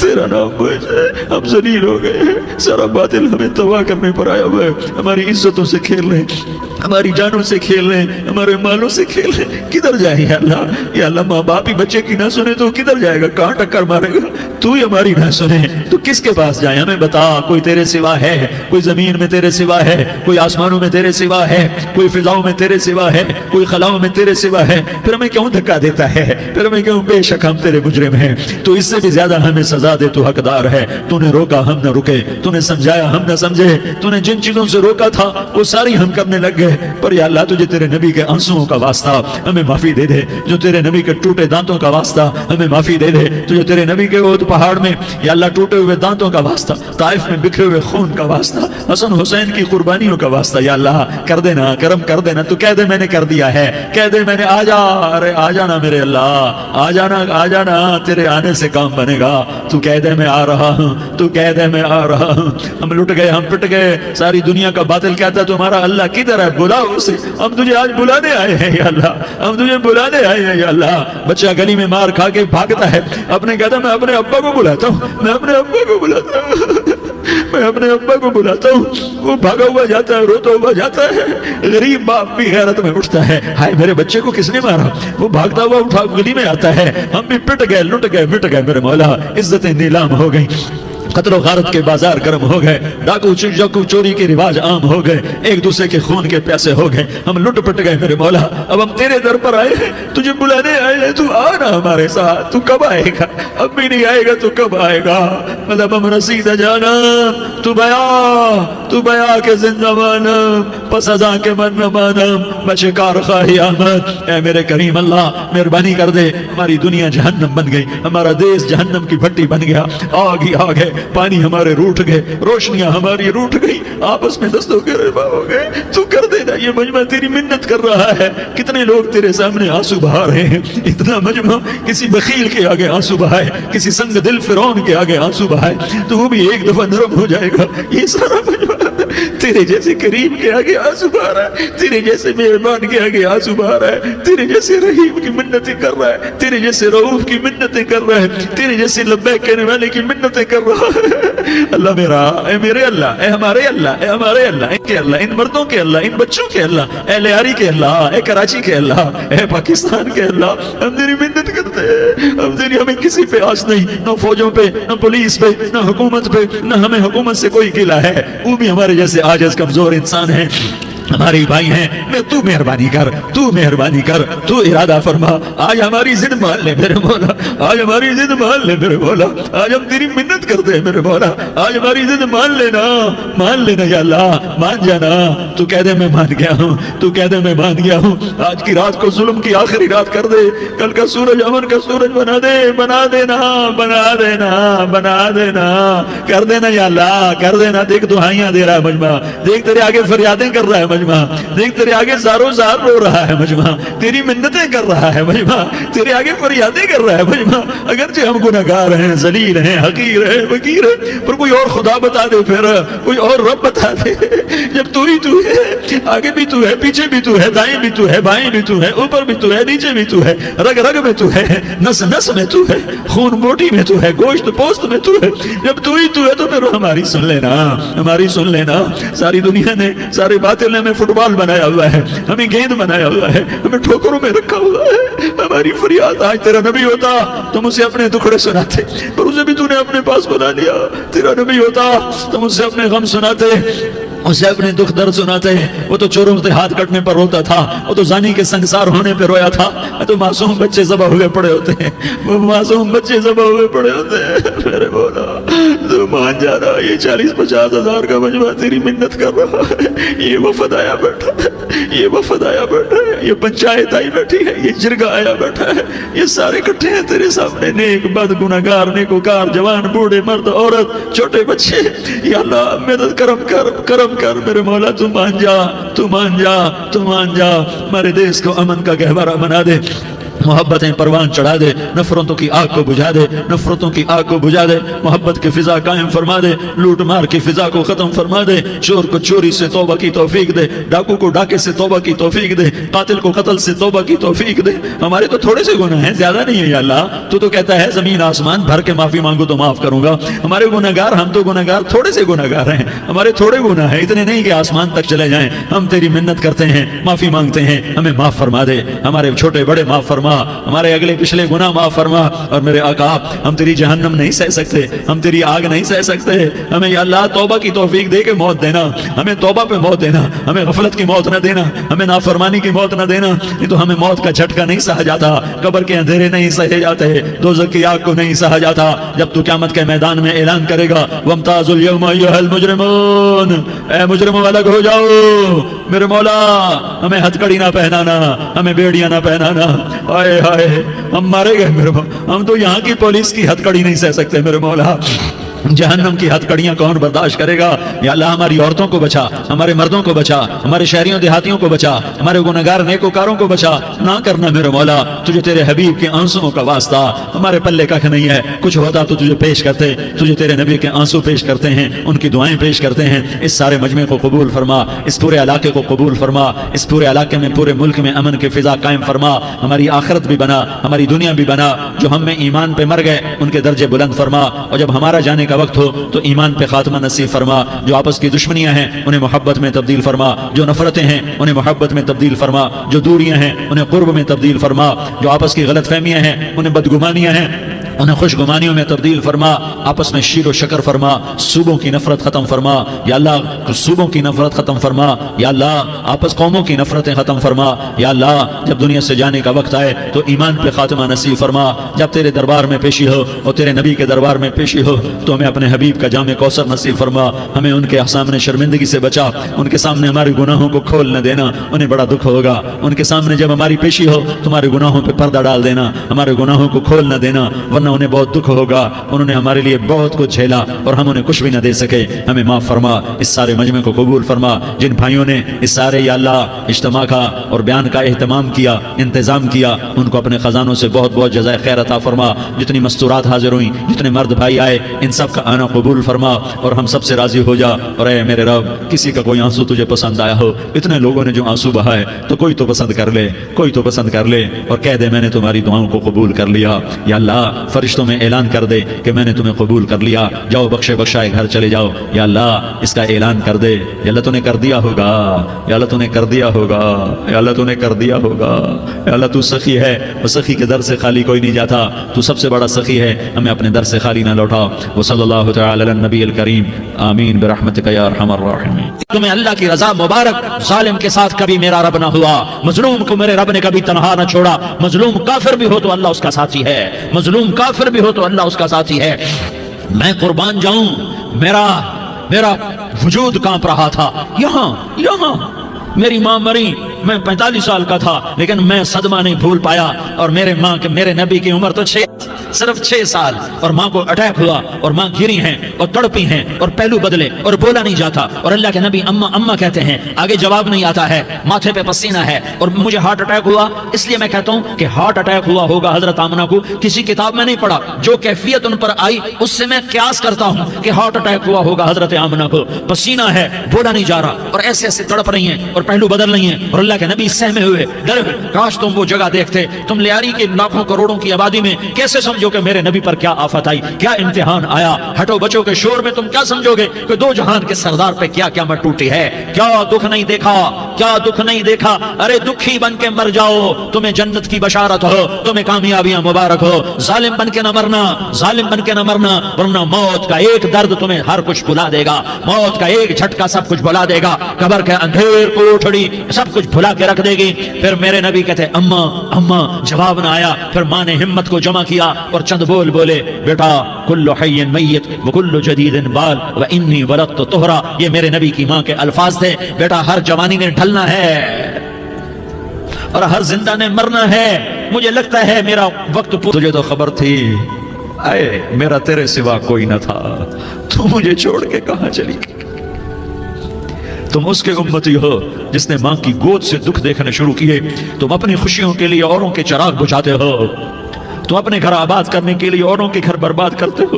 تیرا نام مجھ ہے, ہم ذلیل ہو گئے ہیں, سارا باطل ہمیں تباہ کرنے پر آیا ہوا ہے. ہماری عزتوں سے کھیل رہے ہیں, ہماری جانوں سے کھیل رہے ہیں, ہمارے مالوں سے کھیل رہے ہیں. کدھر جائے یا اللہ, یا اللہ ماں باپ ہی بچے کی نہ سنے تو کدھر جائے گا, کہاں ٹکر مارے گا. تو ہی ہماری نہ سنے تو کس کے پاس جائیں, ہمیں بتا. کوئی تیرے سوا ہے, کوئی زمین میں تیرے سوا ہے, کوئی آسمانوں میں تیرے سوا ہے, کوئی فضاؤں میں تیرے سوا ہے, کوئی خلاؤں میں تیرے سوا ہے. پھر ہمیں کیوں دھکا دیتا ہے, پھر ہمیں کیوں, بے شک ہم تیرے مجرم ہیں, تو اس سے بھی زیادہ ہمیں سزا دے. تو حقدار ہے, تو نے روکا ہم نہ رکے, تو نے سمجھایا ہم نہ سمجھے, تو نے جن چیزوں سے روکا تھا وہ ساری ہم کرنے لگ گئے. پر یا اللہ تجھے تیرے نبی کے آنسوؤں کا واسطہ ہمیں معافی دے دے, جو تیرے نبی کے ٹوٹے دانتوں کا واسطہ ہمیں معافی دے دے, جو تیرے نبی کے احد پہاڑ میں یا اللہ ٹوٹے ہوئے دانتوں کا واسطہ, طائف میں بکھرے ہوئے خون کا واسطہ, حسن حسین کی قربانیوں کا واسطہ یا اللہ کر دینا, کرم کر دینا. تو کہہ دے میں نے کر دیا ہے, کہہ دے میں نے, آ جا, ارے آ جانا میرے اللہ, آ جانا, آ جانا, تیرے آنے سے کام بنے گا. تو کہہ دے میں آ رہا ہوں, تو کہہ دے میں آ رہا ہوں. ہم لٹ گئے, ہم پٹ گئے, ساری دنیا کا باطل کہتا ہے تمہارا اللہ کدھر ہے, بلا اسے. ہم تجھے آج بلانے آئے ہیں یا اللہ, ہم تجھے بلانے آئے ہیں یا اللہ. بچہ گلی میں مار کھا کے بھاگتا ہے, اپنے کہتا میں اپنے ابا کو بلاتا ہوں, میں اپنے ابا کو بلاتا ہوں, میں اپنے ابا کو بلاتا ہوں. وہ بھاگا ہوا جاتا ہے, روتا ہوا جاتا ہے. غریب باپ بھی غیرت میں اٹھتا ہے, ہائے میرے بچے کو کس نے مارا. وہ بھاگتا ہوا اٹھا گلی میں آتا ہے. ہم بھی پٹ گئے, لٹ گئے, مٹ گئے. میرے مولا عزتیں نیلام ہو گئی, قتل و غارت کے بازار گرم ہو گئے, ڈاکو چوری کے رواج عام ہو گئے, ایک دوسرے کے خون کے پیاسے ہو گئے, ہم لٹ پٹ گئے. میرے مولا اب ہم تیرے در پر آئے ہیں, تجھے بلانے آئے ہیں, تو آنا ہمارے ساتھ. تو کب آئے گا, اب بھی نہیں آئے گا تو کب آئے گا. مطلب ہم رسید جانا, تو بیا کے زندہ مانم, پس ازاں کے من مانم, بشکار خواہی آمد. اے میرے کریم اللہ مہربانی کر دے, ہماری دنیا جہنم بن گئی, ہمارا دیس جہنم کی بھٹی بن گیا, آگ ہی آگ ہے, پانی ہمارے روٹ گئے, روشنیاں ہماری روٹ گئی, آپس میں دستوں کے ربا ہو گئے. تو کر دینا, یہ مجمع تیری منت کر رہا ہے. کتنے لوگ تیرے سامنے آنسو بہا رہے ہیں, اتنا مجمع کسی بخیل کے آگے آنسو بہائے, کسی سنگ دل فرعون کے آگے آنسو بہائے, تو وہ بھی ایک دفعہ نرم ہو جائے گا. یہ سارا مجمع تیرے جیسے کریم کے آگے آنسو بہا رہا ہے, تیرے جیسے مہربان کے آگے آنسو بہا رہا ہے, تیرے جیسے رحیم کی منتیں کر رہا ہے, تیرے جیسے رؤوف کی منتیں کر رہا ہے, تیرے جیسے لبیک کہنے والے کی منتیں کر رہا ہے. اللہ میرا, اے میرے اللہ, اے ہمارے اللہ, اے ہمارے اللہ, ان کے اللہ, ان مردوں کے اللہ, ان بچوں کے اللہ, اے لیاری کے اللہ, اے کراچی کے اللہ, اے پاکستان کے اللہ, ہم تیری منت کرتے ہیں. ہم تیری, ہمیں کسی پہ آس نہیں, نہ فوجوں پہ, نہ پولیس پہ, نہ حکومت پہ, نہ ہمیں حکومت سے کوئی گلہ ہے. وہ بھی ہمارے جیسے عاجز کمزور انسان ہیں, ہمارے بھائی ہیں، میں تو مہربانی کر، تو مہربانی کر، تو ارادہ فرما، آج ہماری ضد مان لے میرے مولا، آج ہماری ضد مان لے میرے مولا، آج ہم تیری منت کرتے ہیں میرے مولا، آج ہماری ضد مان لینا یا اللہ، مان جانا، تو کہہ دے میں مان گیا ہوں، تو کہہ دے میں مان گیا ہوں، آج کی رات کو ظلم کی آخری رات کر دے، کل کا سورج امن کا سورج بنا دے، بنا دینا، بنا دینا، بنا دینا، کر دینا یا اللہ، کر دینا۔ دیکھ دعائیاں دے رہا ہے مجمع، دیکھ تیرے آگے فریادیں کر رہا ہے مجمع، دیکھ تیرے آگے زارو زار رو رہا ہے مجمع، تیری منتیں کر رہا ہے مجمع، تیرے آگے فریادیں کر رہا ہے مجمع، اگرچہ ہم گناہگار ہیں، ذلیل ہیں، حقیر ہیں، فقیر ہیں، پر کوئی اور خدا بتا دے، پھر کوئی اور رب بتا دے، جب تو ہی تو ہے، آگے بھی تو ہے، پیچھے بھی تو ہے، دائیں بھی تو ہے، بائیں بھی تو ہے، اوپر بھی تو ہے، نیچے بھی تو ہے، رگ رگ میں تو ہے، نس نس میں تو ہے، خون بوٹی میں تو ہے، گوشت پوست میں تو ہے، جب تو ہی تو ہے تو پھر ہماری سن لینا، ہماری سن لینا۔ ساری دنیا نے، سارے باطل نے ہمیں فٹ بال بنایا ہوا ہے، ہمیں گیند بنایا ہوا ہے، ہمیں ٹھوکروں میں رکھا ہوا ہے، ہماری فریاد آج تیرا نبی ہوتا تم اسے اپنے دکھڑے سناتے، پر اسے بھی تو نے اپنے پاس بنا لیا، تیرا نبی ہوتا تم اسے اپنے غم سناتے، اسے اپنے دکھ درد سناتے۔ وہ تو چوروں کے ہاتھ کٹنے پر روتا تھا، وہ تو زانی کے سنگسار ہونے پہ رویا تھا، تو معصوم بچے ذبح ہوئے پڑے ہوتے ہیں، وہ معصوم بچے ذبح ہوئے پڑے ہوتے ہیں۔ میرے مولا تو مان جا رہا، یہ 40-50 ہزار کا مجمع تیری منت کر رہا ہے، یہ وفد آیا بیٹھا ہے، یہ وفد آیا بیٹھا ہے، یہ پنچایت آئی بیٹھی ہے، یہ جرگہ آیا بیٹھا ہے، یہ سارے اکٹھے ہیں تیرے سامنے، نیک بد گناہگار نیکوکار، جوان بوڑھے مرد عورت چھوٹے بچے۔ یا اللہ مدد کرم کر، کرم کر میرے مولا، تو مان جا، تو مان جا، تو مان جا، ہمارے دیس کو امن کا گہوارہ بنا دے، محبتیں پروان چڑھا دے، نفرتوں کی آگ کو بجھا دے، نفرتوں کی آگ کو بجھا دے، محبت کی فضا قائم فرما دے، لوٹ مار کی فضا کو ختم فرما دے، چور کو چوری سے توبہ کی توفیق دے، ڈاکو کو ڈاکے سے توبہ کی توفیق دے، قاتل کو قتل سے توبہ کی توفیق دے۔ ہمارے تو تھوڑے سے گناہ ہیں، زیادہ نہیں ہے یا اللہ، تو کہتا ہے زمین آسمان بھر کے معافی مانگو تو معاف کروں گا۔ ہمارے گناہگار، ہم تو گناہگار تھوڑے سے گناہگار ہیں، ہمارے تھوڑے گناہ ہیں، اتنے نہیں کہ آسمان تک چلے جائیں۔ ہم تیری منت کرتے ہیں، معافی مانگتے ہیں، ہمیں معاف فرما دے، ہمارے چھوٹے بڑے معاف فرما، ہمارے اگلے پچھلے گناہ معاف فرما۔ اور میرے آقا ہم تیری جہنم نہیں سہ سکتے، ہم تیری آگ نہیں سہ سکتے، ہمیں یا اللہ توبہ کی توفیق دے کے موت دینا، ہمیں توبہ پہ موت دینا، ہمیں غفلت کی موت نہ دینا، ہمیں نافرمانی کی موت نہ دینا، نہیں تو ہمیں موت کا جھٹکا نہیں سہا جاتا، قبر کے اندھیرے نہیں سہے جاتے، دوزخ کی آگ کو نہیں سہا جاتا۔ جب تو قیامت کے میدان میں اعلان کرے گا وَامْتَازُوا الْيَوْمَ أَيُّهَا الْمُجْرِمُونَ، اے مجرموں الگ ہو جاؤ، میرے مولا ہمیں ہتھکڑی نہ پہنانا، ہمیں بیڑیاں نہ پہنانا، ہائے ہائے ہم مارے گئے میرے مولا، ہم تو یہاں کی پولیس کی ہتھکڑی نہیں سہ سکتے میرے مولا، جہنم کی ہتھکڑیاں کون برداشت کرے گا؟ یا اللہ ہماری عورتوں کو بچا، ہمارے مردوں کو بچا، ہمارے شہریوں دیہاتیوں کو بچا، ہمارے گنہگار نیکوکاروں کو بچا، نہ کرنا میرے مولا، تجھے تیرے حبیب کے آنسوؤں کا واسطہ، ہمارے پلے ککھ نہیں ہے، کچھ ہوتا تو تجھے پیش کرتے، تجھے تیرے نبی کے آنسو پیش کرتے ہیں، ان کی دعائیں پیش کرتے ہیں۔ اس سارے مجمع کو قبول فرما، اس پورے علاقے کو قبول فرما، اس پورے علاقے میں پورے ملک میں امن کی فضا قائم فرما، ہماری آخرت بھی بنا، ہماری دنیا بھی بنا، جو ہم میں ایمان پہ مر گئے ان کے درجے بلند فرما، اور جب ہمارا جانے کا وقت ہو تو ایمان پہ خاتمہ نصیب فرما، جو آپس کی دشمنیاں ہیں انہیں محبت میں تبدیل فرما، جو نفرتیں ہیں انہیں محبت میں تبدیل فرما، جو دوریاں ہیں انہیں قرب میں تبدیل فرما، جو آپس کی غلط فہمیاں ہیں انہیں بدگمانیاں ہیں انہیں خوش گمانیوں میں تبدیل فرما، آپس میں شیر و شکر فرما، صوبوں کی نفرت ختم فرما یا اللہ، صوبوں کی نفرت ختم فرما یا اللہ، آپس قوموں کی نفرتیں ختم فرما یا اللہ، جب دنیا سے جانے کا وقت آئے تو ایمان پہ خاتمہ نصیب فرما، جب تیرے دربار میں پیشی ہو اور تیرے نبی کے دربار میں پیشی ہو تو ہمیں اپنے حبیب کا جام کوثر نصیب فرما، ہمیں ان کے سامنے شرمندگی سے بچا، ان کے سامنے ہمارے گناہوں کو کھول نہ دینا، انہیں بڑا دکھ ہوگا، ان کے سامنے جب ہماری پیشی ہو تمہارے گناہوں پہ پردہ ڈال دینا، ہمارے گناہوں کو کھول نہ دینا، ورنہ انہیں بہت دکھ ہوگا، انہوں نے ہمارے لیے بہت کچھ جھیلا اور ہم انہیں کچھ بھی نہ دے سکے، ہمیں معاف فرما، اس سارے مجمع کو قبول فرما، جن بھائیوں نے اس سارے یا اللہ اجتماع کا اور بیان کا اہتمام کیا، انتظام کیا، ان کو اپنے خزانوں سے بہت بہت جزائے خیر عطا فرما، جتنی مستورات حاضر ہوئیں، جتنے مرد بھائی آئے، ان سب کا آنا قبول فرما اور ہم سب سے راضی ہو جا، اور اے میرے رب کسی کا کوئی آنسو تجھے پسند آیا ہو، اتنے لوگوں نے جو آنسو بہائے تو کوئی تو پسند کر لے، کوئی تو پسند کر لے اور کہہ دے میں نے تمہاری دعاؤں کو قبول کر لیا، یا اللہ فرشتوں میں اعلان کر دے کہ میں نے تمہیں قبول کر لیا، جاؤ بخشے بخشائے گھر چلے جاؤ۔ یا اللہ اس کا اعلان کر دے، یا اللہ تو نے کر دیا ہوگا، یا اللہ تو نے کر دیا ہوگا، یا اللہ تو نے کر دیا ہوگا، یا اللہ تو سخی ہے، اور سخی کے در سے خالی کوئی نہیں جاتا، تو سب سے بڑا سخی ہے، ہمیں اپنے در سے خالی نہ لوٹا۔ وصلی اللہ تعالی علی النبی الکریم، آمین برحمتک یا ارحم الراحمین۔ تمہیں اللہ کی رضا مبارک، ظالم کے ساتھ کبھی میرا رب نہ ہوا، مظلوم کو میرے رب نے کبھی تنہا نہ چھوڑا، مظلوم کافر بھی ہو تو اللہ اس کا ساتھی ہے، مظلوم کافر بھی ہو تو اللہ اس کا ساتھی ہے۔ میں قربان جاؤں، میرا وجود کانپ رہا تھا، یہاں میری ماں مری، میں 45 سال کا تھا، لیکن میں صدمہ نہیں بھول پایا، اور میرے نبی کی عمر تو صرف 6 سال، اور ماں کو اٹیک ہوا، اور ماں گری ہیں اور تڑپی ہیں اور پہلو بدلے اور بولا نہیں جاتا، اور اللہ کے نبی اما اما کہتے ہیں، آگے جواب نہیں آتا ہے، ماتھے پہ پسینہ ہے، اور مجھے ہارٹ اٹیک ہوا۔ اس لیے میں کہتا ہوں کہ ہارٹ اٹیک ہوا ہوگا حضرت آمنہ کو، کسی کتاب میں نہیں پڑھا، جو کیفیت ان پر آئی اس سے میں قیاس کرتا ہوں کہ ہارٹ اٹیک ہوا ہوگا حضرت آمنہ کو، پسینہ ہے، بولا نہیں جا رہا، اور ایسے ایسے تڑپ رہی ہیں اور پہلو بدل رہی ہیں، اور اللہ کے نبی سہمے ہوئے، ڈرے ہوئے۔ کاش تم وہ جگہ دیکھتے، تم لیاری کے لاکھوں کروڑوں کی آبادی میں کیسے سمجھو کہ میرے نبی پر کیا آفت آئی، کیا امتحان آیا۔ ہٹو بچوں کے شور میں تم کیا سمجھو گے کہ دو جہان کے سردار پہ کیا قیامت ٹوٹی ہے، کیا دکھ نہیں دیکھا، کیا دکھ نہیں دیکھا۔ ارے دکھی بن کے مر جاؤ، تمہیں جنت کی بشارت ہو، تمہیں کامیابیاں مبارک ہو۔ ظالم بن کے نہ مرنا، ظالم بن کے نہ مرنا، ورنہ موت کا ایک درد تمہیں ہر کچھ بھلا دے گا، موت کا ایک جھٹکا سب کچھ بھلا دے گا، قبر کے اندھیر کوٹھڑی سب کچھ بھلا کے رکھ دے گی۔ پھر میرے نبی کہتے اما اما، جواب نہ آیا۔ پھر ماں نے ہمت کو جمع کیا اور چند بول بولے، بیٹا کل حی میت وکل جدید بال وانی ولدت طہرا، یہ میرے نبی کی ماں کے الفاظ تھے۔ بیٹا ہر جوانی نے ڈھلنا ہے اور ہر زندہ نے مرنا ہے، مجھے لگتا ہے میرا وقت تجھے تو خبر تھی، اے میرا تیرے سوا کوئی نہ تھا، تو مجھے چھوڑ کے کہاں چلی گئی۔ تم اس کے امتی ہو جس نے ماں کی گود سے دکھ دیکھنے شروع کیے، تم اپنی خوشیوں کے لیے اوروں کے چراغ بجھاتے ہو، تم اپنے گھر آباد کرنے کے لیے اوروں کے گھر برباد کرتے ہو۔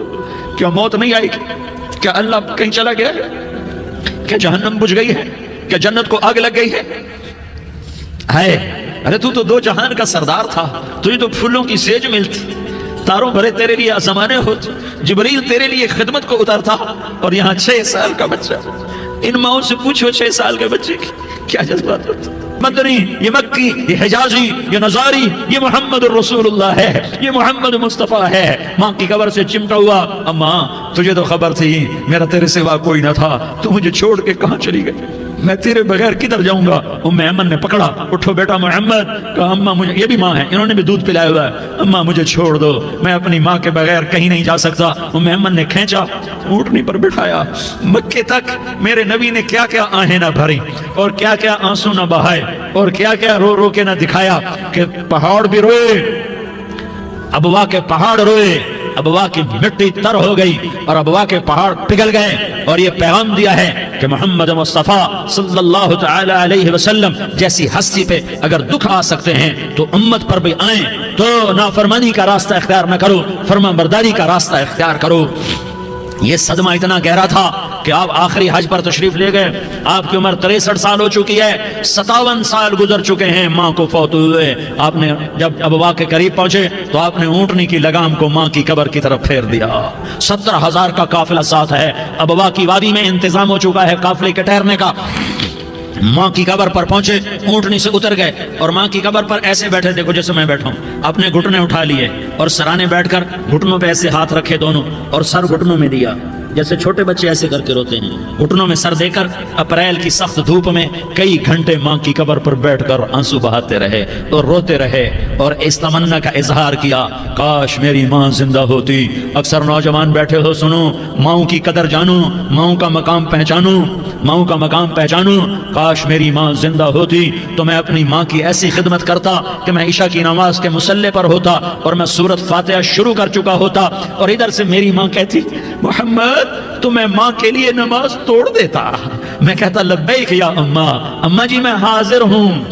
کیا موت نہیں آئی؟ کیا اللہ کہیں چلا گیا ہے؟ کیا جہنم بجھ گئی ہے؟ کیا جنت کو آگ لگ گئی ہے؟ ارے تو دو جہان کا سردار تھا، تجھے تو پھولوں کی سیج ملتی، تاروں بھرے تیرے لیے آسمانے ہوتے، جبریل تیرے لیے خدمت کو اترتا، اور یہاں 6 سال کا بچہ۔ ان ماؤں سے پوچھو 6 سال کے بچے کی کیا جذبات ہوتے۔ مدنی، یہ مکی، یہ حجازی، یہ نظاری، یہ محمد الرسول اللہ ہے، یہ محمد مصطفیٰ ہے۔ ماں کی قبر سے چمٹا ہوا، اماں تجھے تو خبر تھی میرا تیرے سوا کوئی نہ تھا، تو مجھے چھوڑ کے کہاں چلی گئی، میں تیرے بغیر کدھر جاؤں گا۔ ام ایمن نے پکڑا، اٹھو بیٹا محمد، کہا اماں مجھے، یہ بھی ماں ہے، انہوں نے بھی دودھ پلایا ہوا ہے، اماں مجھے چھوڑ دو، میں اپنی ماں کے بغیر کہیں نہیں جا سکتا۔ ام ایمن نے کھینچا، اونٹنی پر بٹھایا، مکے تک میرے نبی نے کیا کیا آہیں نہ بھری اور کیا کیا آنسو نہ بہائے اور کیا کیا رو رو کے نہ دکھایا کہ پہاڑ بھی روئے، ابوا کے پہاڑ روئے، ابوا کی مٹی تر ہو گئی اور ابوا کے پہاڑ پگھل گئے، اور یہ پیغام دیا ہے کہ محمد مصطفیٰ صلی اللہ تعالی علیہ وسلم جیسی ہستی پہ اگر دکھ آ سکتے ہیں تو امت پر بھی آئیں، تو نافرمانی کا راستہ اختیار نہ کرو، فرما برداری کا راستہ اختیار کرو۔ یہ صدمہ اتنا گہرا تھا کہ آپ آخری حج پر تشریف لے گئے، آپ کی عمر 63 سال ہو چکی ہے، 57 سال گزر چکے ہیں ماں کو فوت ہوئے۔ آپ نے جب ابوا کے قریب پہنچے تو آپ نے اونٹنی کی لگام کو ماں کی قبر کی طرف پھیر دیا۔ 70,000 کا قافلہ ساتھ ہے، ابوا کی وادی میں انتظام ہو چکا ہے قافلے کے ٹھہرنے کا۔ ماں کی قبر پر پہنچے، اونٹنی سے اتر گئے اور ماں کی قبر پر ایسے بیٹھے، دیکھو جیسے میں بیٹھا ہوں، اپنے گھٹنے اٹھا لیے اور سرانے بیٹھ کر گھٹنوں پہ ایسے ہاتھ رکھے دونوں اور سر گھٹنوں میں دیا، جیسے چھوٹے بچے ایسے کر کے روتے ہیں، گھٹنوں میں سر دے کر اپریل کی سخت دھوپ میں کئی گھنٹے ماں کی قبر پر بیٹھ کر آنسو بہاتے رہے اور روتے رہے اور اس تمنا کا اظہار کیا، کاش میری ماں زندہ ہوتی۔ اکثر نوجوان بیٹھے ہو، سنو، ماؤں کی قدر جانو، ماؤں کا مقام پہچانو، ماؤں کا مقام پہچانو۔ کاش میری ماں زندہ ہوتی تو میں اپنی ماں کی ایسی خدمت کرتا کہ میں عشاء کی نماز کے مصلی پر ہوتا اور میں سورۃ فاتحہ شروع کر چکا ہوتا، اور ادھر سے میری ماں کہتی محمد تو میں ماں کے لیے نماز توڑ دیتا، میں کہتا لبیک یا اماں جی میں حاضر ہوں۔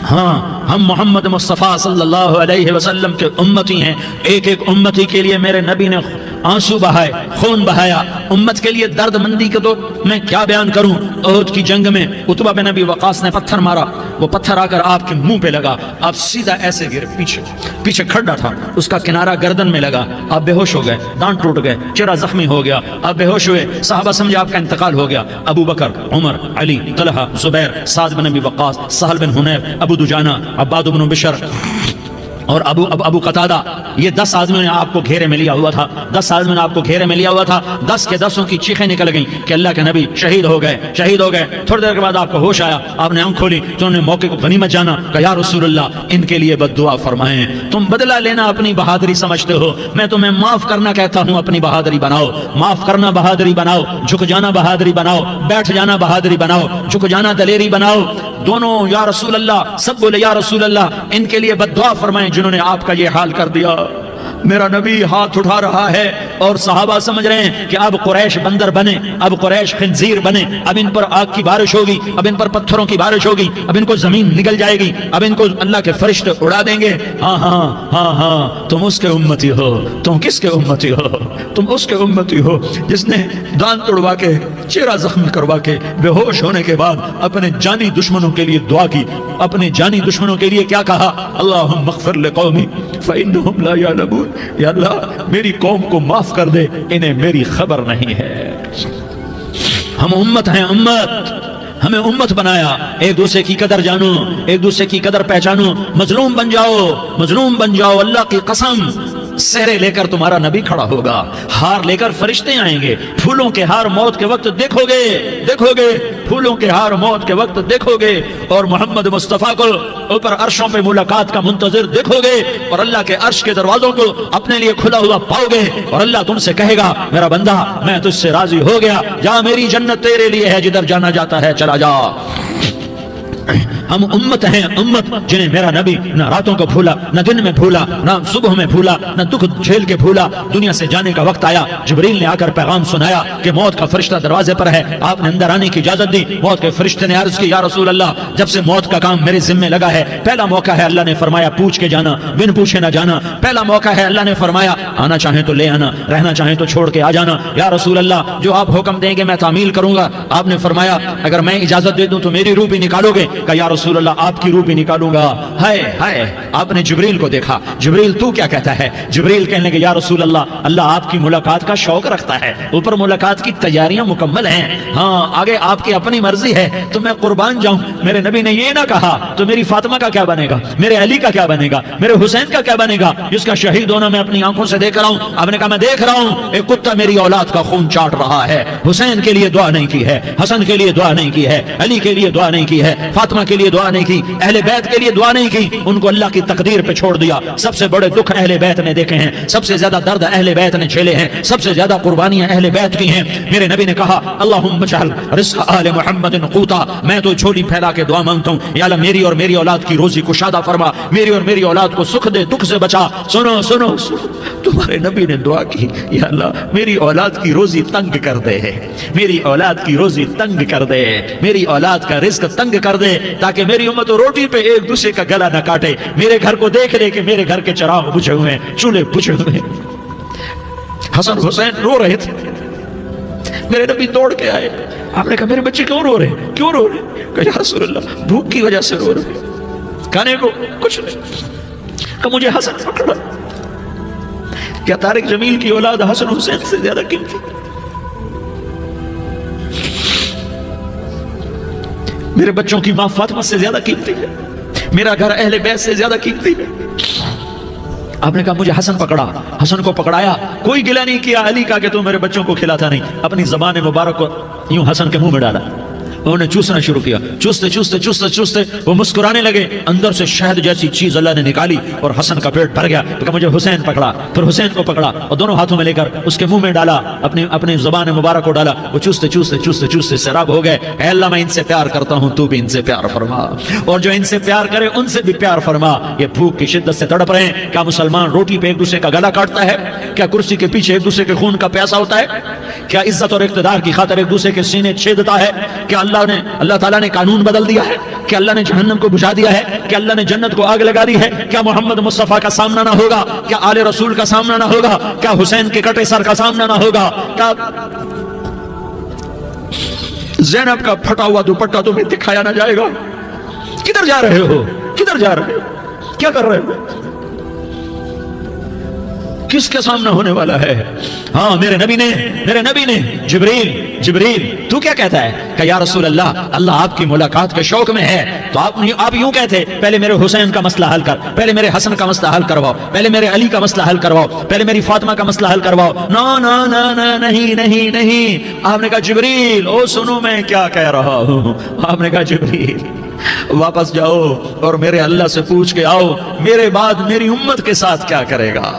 ہاں، ہم محمد مصطفیٰ صلی اللہ علیہ وسلم کے امتی ہیں، ایک ایک امتی کے لیے میرے نبی نے آنسو بہائے، خون بہایا امت کے لیے درد مندی کے، تو میں کیا بیان کروں۔ احد کی جنگ میں عتبہ بن ابی وقاص نے پتھر مارا، وہ پتھر آ کر آپ کے منہ پہ لگا، آپ سیدھا ایسے گرے، پیچھے کھڑا تھا، اس کا کنارہ گردن میں لگا، آپ بے ہوش ہو گئے، دانت ٹوٹ گئے، چہرہ زخمی ہو گیا، آپ بے ہوش ہوئے، صحابہ سمجھے آپ کا انتقال ہو گیا۔ ابو بکر، عمر، علی، طلحہ، زبیر، سعد بن ابی وقاص، سہل بن حنیف، ابو دجانہ، عباد بن بشر اور ابو قتادہ، یہ 10 آدمیوں نے آپ کو گھیرے میں لیا ہوا تھا، 10 آدمیوں نے آپ کو گھیرے میں لیا ہوا تھا، 10 کے 10 کی چیخیں نکل گئیں کہ اللہ کے نبی شہید ہو گئے، شہید ہو گئے۔ تھوڑی دیر کے بعد آپ کو ہوش آیا، آپ نے آنکھ کھولی تو انہوں نے موقع کو غنیمت جانا کہ یا رسول اللہ ان کے لیے بد دعا فرمائیں، تم بدلہ لینا اپنی بہادری سمجھتے ہو، میں تمہیں معاف کرنا کہتا ہوں، اپنی بہادری بناؤ، معاف کرنا بہادری بناؤ، جھک جانا بہادری بناؤ، بیٹھ جانا بہادری بناؤ، جھک جانا دلیری بناؤ۔ دونوں یا رسول اللہ، سب بولے یا رسول اللہ ان کے لیے بد دعا فرمائیں جنہوں نے آپ کا یہ حال کر دیا۔ میرا نبی ہاتھ اٹھا رہا ہے اور صحابہ سمجھ رہے ہیں کہ اب قریش بندر بنے، اب قریش خنزیر بنے، اب ان پر آگ کی بارش ہوگی، اب ان پر پتھروں کی بارش ہوگی، اب ان کو زمین نگل جائے گی، اب ان کو اللہ کے فرشتے اڑا دیں گے۔ ہاں ہاں ہاں ہاں، تم اس کے امتی ہو۔ تم کس کے امتی ہو؟ تم اس کے امتی ہو جس نے دانت توڑوا کے، چہرہ زخمی کروا کے، بے ہوش ہونے کے بعد اپنے جانی دشمنوں کے لیے دعا کی، اپنے جانی دشمنوں کے لیے کیا کہا؟ اللہم اغفر لقومی فإنہم لا یعلمون، یا اللہ میری قوم کو معاف کر دے، انہیں میری خبر نہیں ہے۔ ہم امت ہیں، امت، ہمیں امت بنایا، ایک دوسرے کی قدر جانو، ایک دوسرے کی قدر پہچانو، مظلوم بن جاؤ، مظلوم بن جاؤ۔ اللہ کی قسم سہرے لے کر تمہارا نبی کھڑا ہوگا، ہار لے کر فرشتے آئیں گے، پھولوں کے ہار موت کے وقت دیکھو گے، دیکھو گے پھولوں کے ہار موت کے وقت دیکھو گے، اور محمد مصطفیٰ کو اوپر عرشوں پہ ملاقات کا منتظر دیکھو گے، اور اللہ کے عرش کے دروازوں کو اپنے لیے کھلا ہوا پاؤ گے، اور اللہ تم سے کہے گا میرا بندہ میں تجھ سے راضی ہو گیا، جا میری جنت تیرے لیے ہے، جدھر جانا جاتا ہے چلا جا۔ ہم امت ہیں، امت جنہیں میرا نبی نہ راتوں کو بھولا، نہ دن میں بھولا، نہ صبح میں بھولا، نہ دکھ جھیل کے بھولا۔ دنیا سے جانے کا وقت آیا، جبریل نے آ کر پیغام سنایا کہ موت کا فرشتہ دروازے پر ہے، آپ نے اندر آنے کی اجازت دی۔ موت کے فرشتے نے عرض کی یا رسول اللہ جب سے موت کا کام میرے ذمہ لگا ہے، پہلا موقع ہے اللہ نے فرمایا پوچھ کے جانا، بن پوچھے نہ جانا، پہلا موقع ہے اللہ نے فرمایا آنا چاہیں تو لے آنا، رہنا چاہیں تو چھوڑ کے آ جانا۔ یا رسول اللہ جو آپ حکم دیں گے میں تعمیل کروں گا۔ آپ نے فرمایا اگر میں اجازت دے دوں تو میری روح بھی نکالو گے؟ کہ یا رسول اللہ آپ کی روح بھی نکالوں گا۔ ہائے ہائے، آپ نے جبریل کو دیکھا، جبریل تو کیا کہتا ہے؟ جبریل کہنے لگے یا رسول اللہ آپ کی ملاقات کا شوق رکھتا ہے، اوپر ملاقات کی تیاریاں مکمل ہیں، ہاں آگے آپ کی اپنی مرضی ہے تو میں قربان جاؤں۔ میرے نبی نے یہ نہ کہا تو میری فاطمہ کا کیا بنے گا، میرے علی کا کیا بنے گا، میرے حسین کا کیا بنے گا جس کا شہید ہونا میں اپنی آنکھوں سے دیکھ رہا ہوں۔ آپ نے کہا میں دیکھ رہا ہوں ایک کتا میری اولاد کا خون چاٹ رہا ہے، حسین کے لیے دعا نہیں کی ہے، حسن کے لیے دعا نہیں کی ہے، علی کے لیے دعا نہیں کی ہے، فاطمہ کے لیے دعا نہیں کی، اہل بیت کے لیے دعا نہیں کی، ان کو اللہ کی تقدیر پہ چھوڑ دیا۔ سب سے بڑے دکھ اہل بیت نے دیکھے ہیں، سب سے زیادہ درد اہل بیت نے جھیلے ہیں، سب سے زیادہ قربانیاں اہل بیت کی ہیں۔ میرے نبی نے کہا اللہم اجعل رزق آل محمد قوتا، میں تو جھولی پھیلا کے دعا مانگتا ہوں یا اللہ میری اور میری اولاد کی روزی کشادہ فرما، میری اور میری اولاد کو سکھ دے، دکھ سے بچا۔ سنو سنو تمہارے نبی نے دعا کی یا اللہ میری اولاد کی روزی تنگ کر دے، میری اولاد کی روزی تنگ کر دے، میری اولاد کا رزق تنگ کر دے تاکہ میری امت روٹی پہ ایک دوسرے کا گلا نہ کاٹے، میرے گھر کو دیکھ لے کہ میرے گھر کے چراغ بجھے ہوئے ہیں، چولہے بجھے ہوئے ہیں۔ حسن حسین رو رہے تھے، میرے نبی دوڑ کے آئے، آپ نے کہا میرے بچے کیوں رو رہے ہیں، کیوں رو رہے ہیں؟ کہا یا رسول اللہ بھوک کی وجہ سے رو رہے ہیں، کھانے کو کچھ نہیں۔ کہ مجھے حسن پکڑا، کیا طارق جمیل کی اولاد حسن حسین سے زیادہ قیمتی؟ میرے بچوں کی ماں فاطمہ سے زیادہ قیمتی ہے، میرا گھر اہل بیت سے زیادہ قیمتی ہے۔ آپ نے کہا مجھے حسن پکڑا، حسن کو پکڑایا، کوئی گلہ نہیں کیا علی کا کہ تو میرے بچوں کو کھلاتا نہیں، اپنی زبان مبارک کو یوں حسن کے منہ میں ڈالا، انہوں نے چوسنا شروع کیا، چوستے چوستے چوستے چوستے وہ مسکرانے لگے، اندر سے شہد جیسی چیز اللہ نے نکالی اور حسن کا پیٹ بھر گیا۔ تو کہا مجھے حسین پکڑا، پھر حسین کو پکڑا اور دونوں ہاتھوں میں لے کر اس کے منہ میں ڈالا، اپنی زبان مبارک کو ڈالا، وہ چوستے چوستے چوستے چوستے سیراب ہو گئے۔ اے اللہ میں ان سے پیار کرتا ہوں، تو بھی ان سے پیار فرما، اور جو ان سے پیار کرے ان سے بھی پیار فرما۔ یہ بھوک کی شدت سے تڑپ رہے ہیں، کیا مسلمان روٹی پہ ایک دوسرے کا گلا کاٹتا ہے؟ کیا کرسی کے پیچھے ایک دوسرے کے خون کا پیاسا ہوتا ہے؟ کیا عزت اور اقتدار کی خاطر ایک دوسرے کے سینے چھیدتا ہے؟ کیا اللہ تعالیٰ نے قانون بدل دیا ہے؟ کیا اللہ نے جہنم کو بجھا دیا ہے؟ کیا اللہ نے جنت کو آگ لگا دی ہے؟ کیا محمد مصطفیٰ کا سامنا نہ ہوگا؟ کیا آل رسول کا سامنا نہ ہوگا؟ کیا حسین کے کٹے سر کا سامنا نہ ہوگا؟ کیا زینب کا پھٹا ہوا دوپٹہ تمہیں دکھایا نہ جائے گا؟ کدھر جا رہے ہو؟ کدھر جا رہے ہو؟ کیا کر رہے ہو؟ کس کے سامنے ہونے والا ہے؟ ہاں میرے نبی نے جبریل تو کیا کہتا ہے کہ یا رسول اللہ آپ کی ملاقات کے شوق میں ہے، تو آپ یوں کہتے پہلے میرے حسین کا مسئلہ حل کر، پہلے میرے حسن کا مسئلہ حل کرواؤ، پہلے میرے علی کا مسئلہ حل کرواؤ، پہلے میری فاطمہ کا مسئلہ حل کرواؤ۔ نہیں آپ نے کہا جبریل او سنو میں کیا کہہ رہا ہوں۔ آپ نے کہا جبریل واپس جاؤ اور میرے اللہ سے پوچھ کے آؤ میرے بعد میری امت کے ساتھ کیا کرے گا،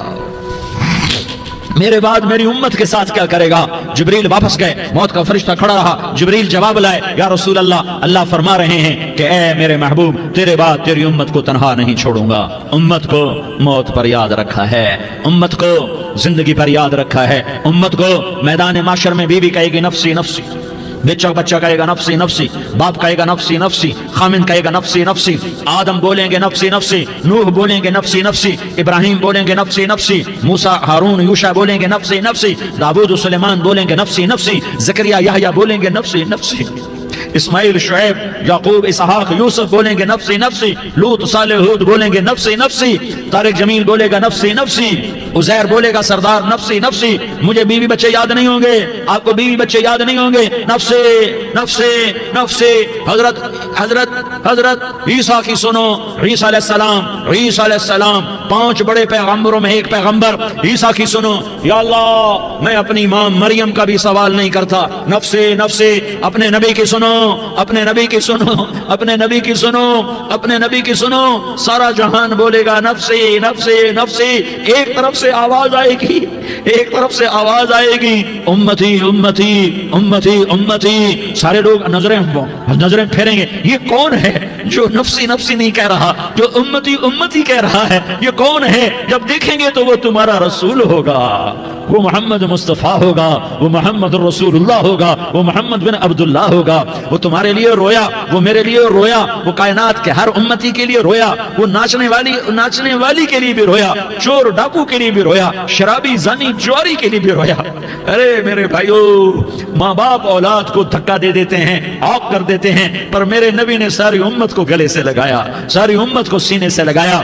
میرے بعد میری امت کے ساتھ کیا کرے گا۔ جبریل واپس گئے، موت کا فرشتہ کھڑا رہا، جبریل جواب لائے یا رسول اللہ فرما رہے ہیں کہ اے میرے محبوب تیرے بعد تیری امت کو تنہا نہیں چھوڑوں گا۔ امت کو موت پر یاد رکھا ہے، امت کو زندگی پر یاد رکھا ہے، امت کو میدان معاشر میں بیوی کہے گی نفسی نفسی، بچہ کہے گا نفسی نفسی، باپ کہے گا نفسی نفسی، خامن کہے گا نفسی نفسی، آدم بولیں گے نفسی نفسی، نوح بولیں گے نفسی نفسی، ابراہیم بولیں گے نفسی نفسی، موسیٰ ہارون یوشع بولیں گے نفسی نفسی، داؤد و سلیمان بولیں گے نفسی نفسی، زکریا یحییٰ بولیں گے نفسی نفسی، اسماعیل شعیب یعقوب اسحاق یوسف بولیں گے نفسی نفسی، لوط صالح ہود بولیں گے نفسی نفسی، طارق جمیل بولے گا نفسی نفسی، عزیر بولے گا سردار نفسی نفسی، مجھے بیوی بچے یاد نہیں ہوں گے، آپ کو بیوی بچے یاد نہیں ہوں گے، نفسی نفسی نفسی۔ حضرت عیسیٰ کی سنو، عیسیٰ علیہ السلام 5 بڑے پیغمبروں میں ایک پیغمبر، عیسیٰ کی سنو، یا اللہ میں اپنی ماں مریم کا بھی سوال نہیں کرتا، نفسی نفسی۔ اپنے نبی کی سنو، اپنے نبی کی سنو، اپنے نبی کی سنو، اپنے نبی کی سنو، سارا جہان بولے گا نفسی نفسی نفسی۔ ایک طرف سے آواز آئے گی، ایک طرف سے آواز آئے گی امتی امتی امتی امتی، سارے لوگ نظریں پھیریں گے، یہ کون ہے جو نفسی نفسی نہیں کہہ رہا، جو امتی امتی کہہ رہا ہے، یہ کون ہے؟ جب دیکھیں گے تو وہ تمہارا رسول ہوگا، وہ محمد مصطفیٰ ہوگا، وہ محمد رسول اللہ ہوگا، وہ محمد بن عبداللہ ہوگا، وہ تمہارے لیے رویا، وہ میرے لیے رویا، وہ کائنات کے ہر امتی کے لیے رویا، وہ ناچنے والی کے لیے بھی رویا، چور ڈاکو کے لیے بھی رویا، شرابی زانی جواری کے لیے بھی رویا۔ ارے میرے بھائیو، ماں باپ اولاد کو دھکا دے دیتے ہیں، عاق کر دیتے ہیں، پر میرے نبی نے ساری امت کو گلے سے لگایا، ساری امت کو سینے سے لگایا۔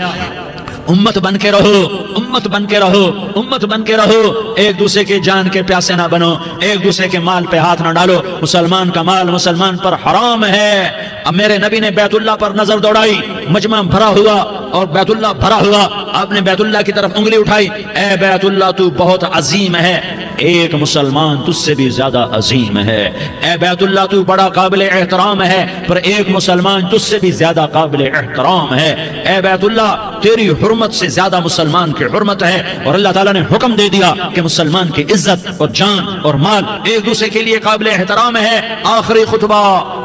امت بن کے رہو، امت بن کے رہو، امت بن کے رہو، ایک دوسرے کے جان کے پیاسے نہ بنو، ایک دوسرے کے مال پہ ہاتھ نہ ڈالو، مسلمان کا مال مسلمان پر حرام ہے۔ اب میرے نبی نے بیت اللہ پر نظر دوڑائی، مجمع بھرا ہوا اور بیت اللہ بھرا ہوا، آپ نے بیت اللہ کی طرف انگلی اٹھائی، اے بیت اللہ تو بہت عظیم ہے، ایک مسلمان تجھ سے بھی زیادہ عظیم ہے، اے بیت اللہ تو بڑا قابل احترام ہے، پر ایک مسلمان تجھ سے بھی زیادہ قابل احترام ہے، اے بیت اللہ تیری حرمت سے زیادہ مسلمان کی حرمت ہے۔ اور اللہ تعالیٰ نے حکم دے دیا کہ مسلمان کی عزت اور جان اور مال ایک دوسرے کے لیے قابل احترام ہے۔ آخری خطبہ،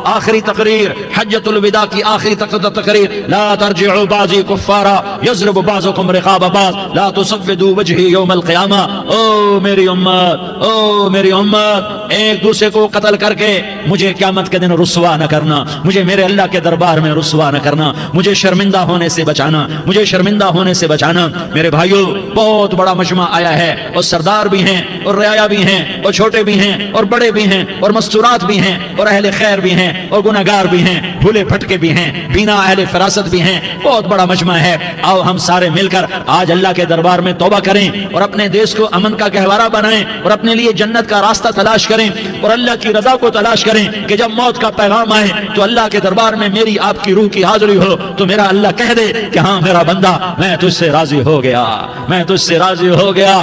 آخری تقریر، حجۃ الوداع کی آخری تقریر، لا ترجعوا بعضی کفارا یضرب بعضکم رقاب بعض لا تسودوا وجہی یوم القیامہ۔ او میری امت، او میری امت، ایک دوسرے کو قتل کر کے مجھے قیامت کے دن رسوا نہ کرنا، مجھے میرے اللہ کے دربار میں رسوا نہ کرنا، مجھے شرمندہ ہونے سے بچانا، مجھے شرمندہ ہونے سے بچانا۔ میرے بھائیو، بہت بڑا مجمع آیا ہے، اور سردار بھی ہیں اور رعایا بھی ہیں اور چھوٹے بھی ہیں اور بڑے بھی ہیں اور مستورات بھی ہیں اور اہل خیر بھی ہیں اور گنہگار بھی ہیں، بھولے بھٹکے بھی ہیں، بینا اہل فراست بھی ہیں، بہت بڑا مجمع ہے۔ آؤ ہم سارے مل کر آج اللہ کے دربار میں توبہ کریں اور اپنے دیش کو امن کا گہوارہ بنائیں اور اپنے لیے جنت کا راستہ تلاش کریں اور اللہ کی رضا کو تلاش کریں کہ جب موت کا پیغام آئے تو اللہ کے دربار میں میری آپ کی روح کی حاضری ہو تو میرا اللہ کہہ دے کہ ہاں میرا بندہ، میں تجھ سے راضی ہو گیا، میں تجھ سے راضی ہو گیا۔